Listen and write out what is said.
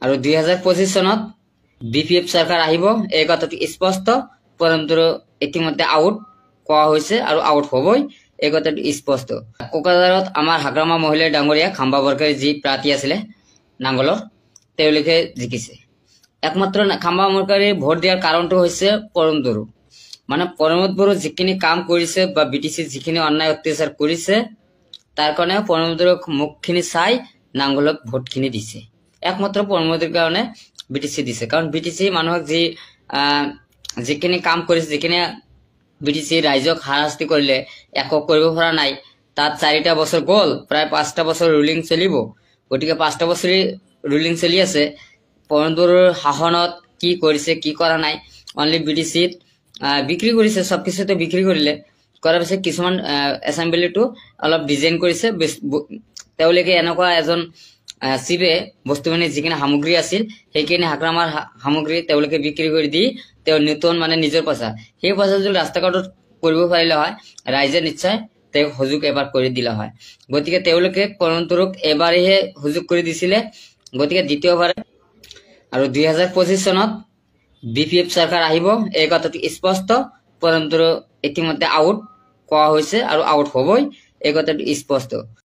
আৰু 2025 চনত বিপিএফ চৰকাৰ আহিব এই কথাটো স্পষ্ট পৰন্তু ইতিমধ্যে আউট কোৱা হৈছে আৰু আউট হ'বই এই কথাটো স্পষ্ট কোকৰাঝাৰত আমাৰ হাগ্ৰামা মহিলা ডাঙৰীয়া খাম্বা বৰকাৰী যি প্ৰাৰ্থী আছিল নাঙ্গলৰ তেওঁলোকে জিকিছে একমাত্ৰ খাম্বা বৰকাৰী ভোট দিয়াৰ কাৰণটো হৈছে পৰমদৰু মানে পৰমদৰু যিখিনি কাম কৰিছে বা বিটিসি যিখিনি অন্যায় অত্যাচাৰ কৰিছে তাৰ কাৰণে পৰমদৰুক মুখখিনি চাই নাঙ্গলক ভোটখিনি দিছে একমাত্ৰ পৰমদৰুৰ কাৰণে বিটিসি দিছে কাৰণ বিটিসি মানুহক যিখিনি কাম কৰিছে যিখিনি বিটিসি ৰাইজক হাৰাস্তি কৰিলে একো কৰিব পৰা নাই তাত 4টা বছৰ গল প্ৰায় 5টা বছৰ ৰুলিং চলিব গতিকে 5টা বছৰি ৰুলিং চলি আছে পৰমদৰুৰ শাসনত কি কৰিছে কি কৰা নাই অনলি বিটিসি বিক্ৰী কৰিছে সব কিছুতে বিক্ৰী কৰিলে কৰাৰ পিছত কিছুমান এসেম্বলিটো অলপ ডিজাইন কৰিছে তেওঁলোকে এনেকুৱা এজন চিবে বস্তুখিনি যিখিনি সামগ্ৰী আছিল সেইখিনি হাগ্ৰামাৰ সামগ্ৰী তেওঁলোকে বিক্ৰী কৰি দি তেওঁ নতুন মানে নিজৰ পইচা সেই পইচা যদি ৰাস্তা ঘাটত কৰিব পাৰিলে হয় ৰাইজে নিশ্চয় তেওঁ সুযোগ এবাৰ কৰি দিলা হয় গতিকে তেওঁলোকে পৰমদৰুক এবাৰহে সুযোগ কৰি দিছিলে গতিকে দ্বিতীয়বাৰ আৰু 2025 চনত বিপিএফ চৰকাৰ আহিব এই কথাটো স্পষ্ট পৰমদৰু ইতিমধ্যে আউট কোৱা হৈছে আৰু আউট হ'বই এই কথাটো স্পষ্ট